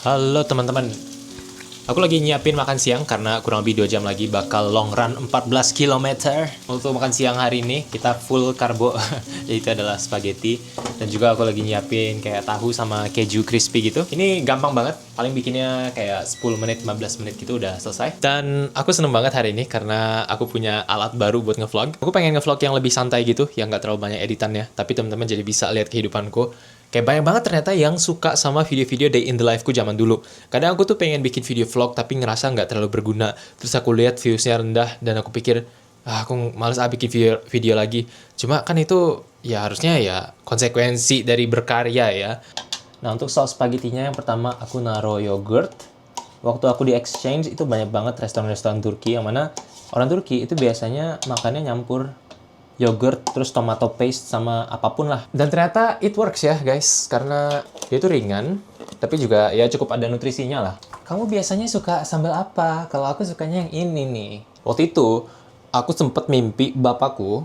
Halo teman-teman, aku lagi nyiapin makan siang karena kurang lebih 2 jam lagi bakal long run 14 km. Untuk makan siang hari ini kita full karbo, yaitu adalah spaghetti. Dan juga aku lagi nyiapin kayak tahu sama keju crispy gitu. Ini gampang banget, paling bikinnya kayak 10 menit, 15 menit gitu udah selesai. Dan aku seneng banget hari ini karena aku punya alat baru buat ngevlog. Aku pengen ngevlog yang lebih santai gitu, yang gak terlalu banyak editannya. Tapi teman-teman jadi bisa lihat kehidupanku. Kayak banyak banget ternyata yang suka sama video-video day in the life ku zaman dulu. Kadang aku tuh pengen bikin video vlog tapi ngerasa nggak terlalu berguna. Terus aku lihat viewsnya rendah dan aku pikir, aku males bikin video lagi. Cuma kan itu ya harusnya ya konsekuensi dari berkarya ya. Nah untuk saus spagettinya yang pertama aku naruh yogurt. Waktu aku di exchange itu banyak banget restoran-restoran Turki yang mana orang Turki itu biasanya makannya nyampur yogurt, terus tomato paste sama apapun lah. Dan ternyata it works ya guys, karena dia itu ringan, tapi juga ya cukup ada nutrisinya lah. Kamu biasanya suka sambal apa? Kalau aku sukanya yang ini nih. Waktu itu, aku sempet mimpi bapakku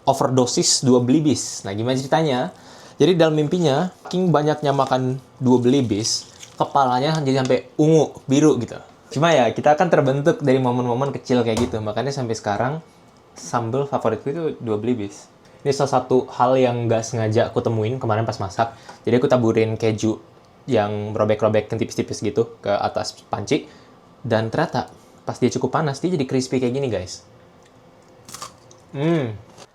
overdosis 2 belibis. Nah gimana ceritanya? Jadi dalam mimpinya, King banyaknya makan 2 belibis, kepalanya jadi sampai ungu, biru gitu. Cuma ya, kita kan terbentuk dari momen-momen kecil kayak gitu. Makanya sampai sekarang, sambal favoritku itu 2 belibis. Ini salah satu hal yang gak sengaja aku temuin kemarin pas masak. Jadi aku taburin keju yang robek-robek tipis-tipis gitu ke atas panci. Dan ternyata pas dia cukup panas, dia jadi crispy kayak gini guys.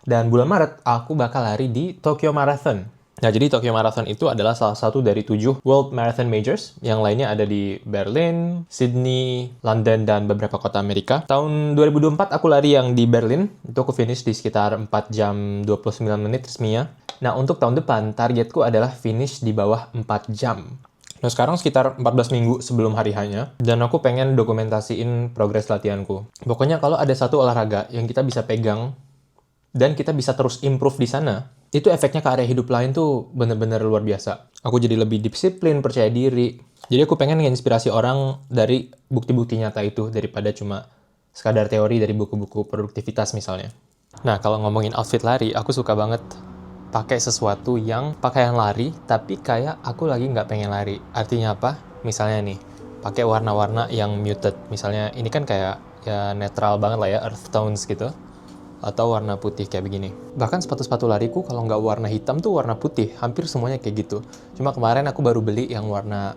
Dan bulan Maret aku bakal lari di Tokyo Marathon. Nah, jadi Tokyo Marathon itu adalah salah satu dari 7 World Marathon Majors. Yang lainnya ada di Berlin, Sydney, London, dan beberapa kota Amerika. Tahun 2024 aku lari yang di Berlin. Itu aku finish di sekitar 4 jam 29 menit resminya. Nah, untuk tahun depan, targetku adalah finish di bawah 4 jam. Nah, sekarang sekitar 14 minggu sebelum hari hanya, dan aku pengen dokumentasiin progres latihanku. Pokoknya kalau ada satu olahraga yang kita bisa pegang, dan kita bisa terus improve di sana, itu efeknya ke area hidup lain tuh bener-bener luar biasa. Aku jadi lebih disiplin, percaya diri. Jadi aku pengen nginspirasi orang dari bukti-bukti nyata itu, daripada cuma sekadar teori dari buku-buku produktivitas misalnya. Nah, kalau ngomongin outfit lari, aku suka banget pakai sesuatu yang pakaian lari, tapi kayak aku lagi nggak pengen lari. Artinya apa? Misalnya nih, pakai warna-warna yang muted. Misalnya ini kan kayak ya netral banget lah ya, earth tones gitu. Atau warna putih kayak begini. Bahkan sepatu-sepatu lariku kalau nggak warna hitam tuh warna putih. Hampir semuanya kayak gitu. Cuma kemarin aku baru beli yang warna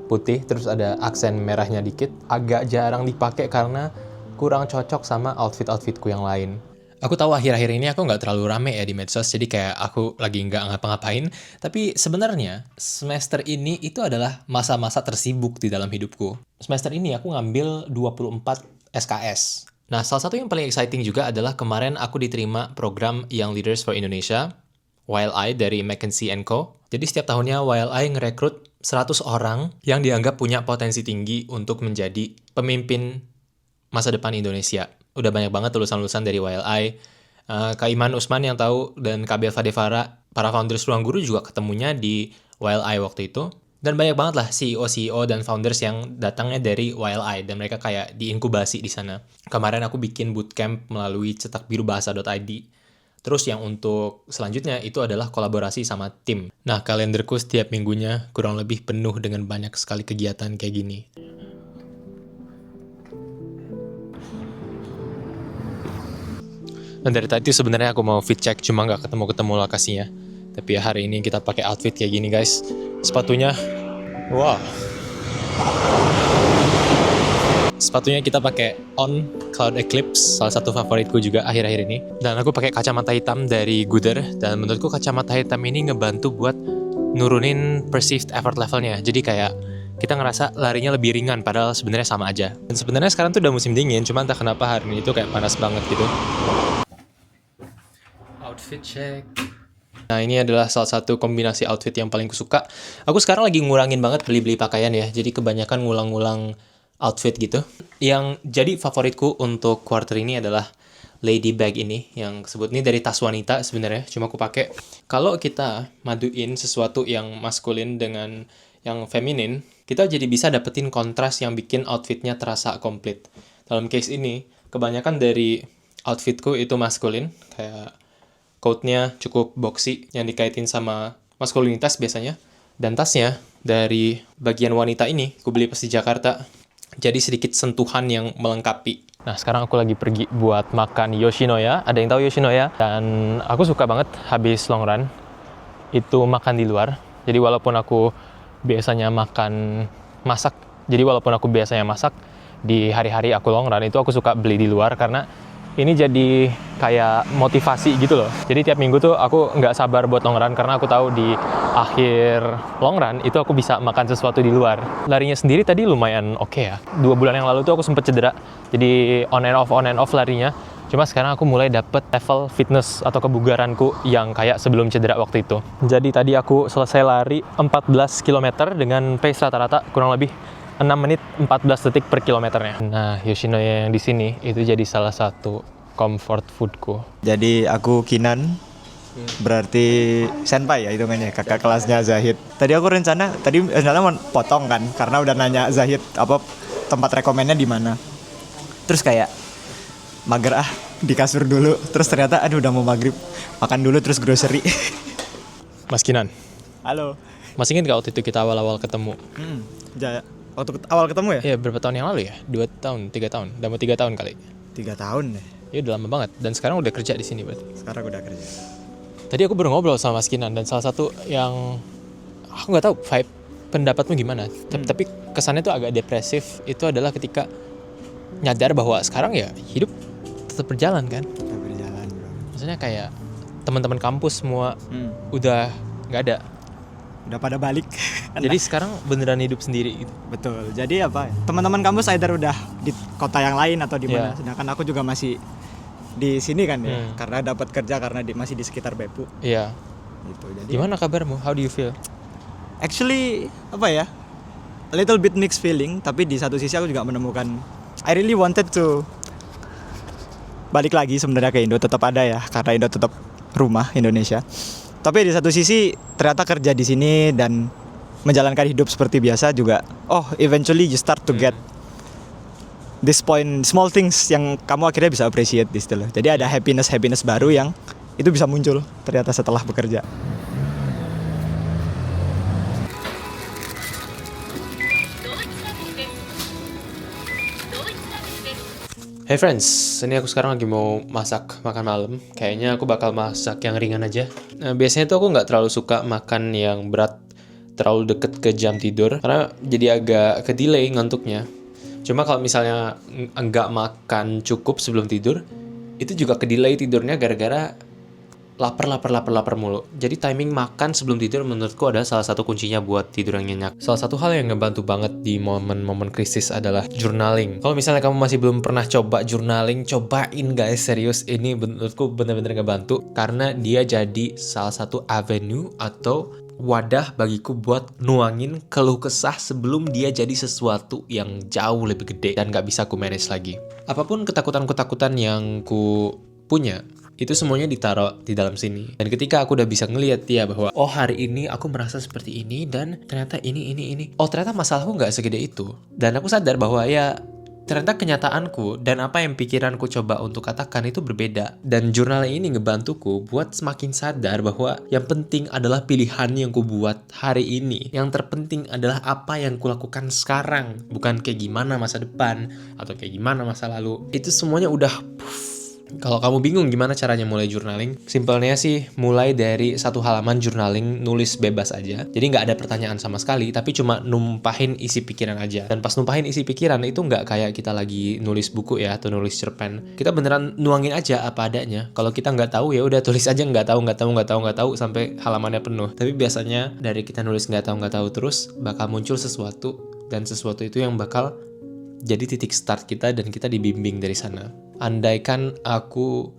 putih, terus ada aksen merahnya dikit. Agak jarang dipakai karena kurang cocok sama outfit-outfitku yang lain. Aku tahu akhir-akhir ini aku nggak terlalu rame ya di medsos, jadi kayak aku lagi nggak ngapa-ngapain. Tapi sebenarnya semester ini itu adalah masa-masa tersibuk di dalam hidupku. Semester ini aku ngambil 24 SKS. Nah, salah satu yang paling exciting juga adalah kemarin aku diterima program Young Leaders for Indonesia, YLI dari McKinsey & Co. Jadi setiap tahunnya YLI ngerekrut 100 orang yang dianggap punya potensi tinggi untuk menjadi pemimpin masa depan Indonesia. Udah banyak banget lulusan-lulusan dari YLI. Kak Iman Usman yang tahu dan Kak Belva Devara, para founders Ruang Guru juga ketemunya di YLI waktu itu. Dan banyak banget lah CEO dan founders yang datangnya dari YLI dan mereka kayak diinkubasi di sana. Kemarin aku bikin bootcamp melalui cetakbirubahasa.id. Terus yang untuk selanjutnya itu adalah kolaborasi sama tim. Nah, kalenderku setiap minggunya kurang lebih penuh dengan banyak sekali kegiatan kayak gini. Dan dari tadi sebenarnya aku mau fit check, cuma nggak ketemu lokasinya. Tapi ya hari ini kita pakai outfit kayak gini guys. Sepatunya, wow. Sepatunya kita pakai On Cloud Eclipse, salah satu favoritku juga akhir-akhir ini. Dan aku pakai kacamata hitam dari Goodr, dan menurutku kacamata hitam ini ngebantu buat nurunin perceived effort levelnya. Jadi kayak kita ngerasa larinya lebih ringan, padahal sebenarnya sama aja. Dan sebenarnya sekarang tuh udah musim dingin, cuma entah kenapa hari ini tuh kayak panas banget gitu. Outfit check. Nah, ini adalah salah satu kombinasi outfit yang paling kusuka. Aku sekarang lagi ngurangin banget beli-beli pakaian ya. Jadi kebanyakan ngulang-ngulang outfit gitu. Yang jadi favoritku untuk quarter ini adalah lady bag ini. Yang disebut ini dari tas wanita sebenarnya. Cuma aku pakai. Kalau kita maduin sesuatu yang maskulin dengan yang feminin, kita jadi bisa dapetin kontras yang bikin outfitnya terasa komplit. Dalam case ini, kebanyakan dari outfitku itu maskulin. Kayak coat-nya cukup boxy yang dikaitin sama maskulinitas biasanya. Dan tasnya dari bagian wanita ini, aku beli pas di Jakarta. Jadi sedikit sentuhan yang melengkapi. Nah, sekarang aku lagi pergi buat makan Yoshinoya. Ada yang tahu Yoshinoya? Dan aku suka banget habis long run itu makan di luar. Jadi walaupun aku biasanya masak di hari-hari aku long run, itu aku suka beli di luar karena ini jadi kayak motivasi gitu loh. Jadi tiap minggu tuh aku nggak sabar buat long run karena aku tahu di akhir long run itu aku bisa makan sesuatu di luar. Larinya sendiri tadi lumayan oke ya. 2 bulan yang lalu tuh aku sempet cedera. Jadi on and off larinya. Cuma sekarang aku mulai dapet level fitness atau kebugaranku yang kayak sebelum cedera waktu itu. Jadi tadi aku selesai lari 14 km dengan pace rata-rata kurang lebih 6 menit 14 detik per kilometernya. Nah, Yoshinoya yang di sini itu jadi salah satu comfort foodku. Jadi aku Kinan, berarti senpai ya hitungannya, kakak kelasnya Zahid. Tadi mau potong kan, karena udah nanya Zahid apa tempat rekomennya di mana. Terus kayak mager di kasur dulu. Terus ternyata udah mau maghrib, makan dulu terus grocery. Mas Kinan. Halo. Masih ingat gak waktu itu kita awal-awal ketemu? Waktu awal ketemu ya? Iya, berapa tahun yang lalu ya? 2 tahun, 3 tahun. Udah mau 3 tahun kali. 3 tahun deh. Iya, udah lama banget. Dan sekarang udah kerja di sini berarti. Sekarang udah kerja. Tadi aku baru ngobrol sama Mas Kinan dan salah satu yang aku nggak tahu vibe pendapatmu gimana. Tapi kesannya tuh agak depresif. Itu adalah ketika nyadar bahwa sekarang ya hidup tetap berjalan kan. Tetap berjalan, bro. Maksudnya kayak teman-teman kampus semua udah nggak ada. Udah pada balik. Jadi sekarang beneran hidup sendiri gitu. Betul. Jadi teman-teman kampus either udah di kota yang lain atau di mana. Sedangkan aku juga masih di sini kan ya. Karena dapat kerja karena masih di sekitar Beppu. Iya. Gitu. Jadi gimana kabarmu? How do you feel? Actually a little bit mixed feeling, tapi di satu sisi aku juga menemukan I really wanted to balik lagi sebenarnya ke Indo, tetap ada ya karena Indo tetap rumah Indonesia. Tapi di satu sisi ternyata kerja di sini dan menjalankan hidup seperti biasa juga eventually you start to get this point, small things yang kamu akhirnya bisa appreciate di situ loh. Jadi ada happiness baru yang itu bisa muncul ternyata setelah bekerja. Hey friends, ini aku sekarang lagi mau masak makan malam. Kayaknya aku bakal masak yang ringan aja. Nah, biasanya tuh aku nggak terlalu suka makan yang berat, terlalu deket ke jam tidur, karena jadi agak ke delay ngantuknya. Cuma kalau misalnya nggak makan cukup sebelum tidur, itu juga ke delay tidurnya gara-gara lapar mulu. Jadi timing makan sebelum tidur menurutku adalah salah satu kuncinya buat tidur yang nyenyak. Salah satu hal yang ngebantu banget di momen-momen krisis adalah journaling. Kalau misalnya kamu masih belum pernah coba journaling, cobain guys, serius. Ini menurutku bener-bener ngebantu karena dia jadi salah satu avenue atau wadah bagiku buat nuangin keluh kesah sebelum dia jadi sesuatu yang jauh lebih gede dan gak bisa ku manage lagi. Apapun ketakutan-ketakutan yang ku punya, itu semuanya ditaruh di dalam sini. Dan ketika aku udah bisa ngelihat dia bahwa hari ini aku merasa seperti ini dan ternyata ini. Ternyata masalahku nggak segede itu. Dan aku sadar bahwa ternyata kenyataanku dan apa yang pikiranku coba untuk katakan itu berbeda. Dan jurnal ini ngebantuku buat semakin sadar bahwa yang penting adalah pilihan yang ku buat hari ini. Yang terpenting adalah apa yang ku lakukan sekarang, bukan kayak gimana masa depan atau kayak gimana masa lalu. Itu semuanya udah Kalau kamu bingung gimana caranya mulai journaling, simpelnya sih mulai dari 1 halaman journaling, nulis bebas aja. Jadi nggak ada pertanyaan sama sekali, tapi cuma numpahin isi pikiran aja. Dan pas numpahin isi pikiran itu nggak kayak kita lagi nulis buku ya, atau nulis cerpen. Kita beneran nuangin aja apa adanya. Kalau kita nggak tahu ya udah tulis aja nggak tahu sampai halamannya penuh. Tapi biasanya dari kita nulis nggak tahu terus bakal muncul sesuatu, dan sesuatu itu yang bakal jadi titik start kita dan kita dibimbing dari sana. Andaikan aku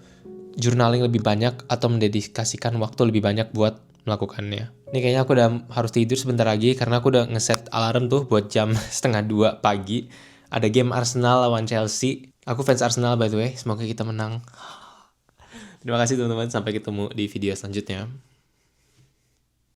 journaling lebih banyak atau mendedikasikan waktu lebih banyak buat melakukannya. Ini kayaknya aku udah harus tidur sebentar lagi karena aku udah ngeset alarm tuh buat jam 1:30 pagi. Ada game Arsenal lawan Chelsea. Aku fans Arsenal by the way, semoga kita menang. Terima kasih teman-teman, sampai ketemu di video selanjutnya.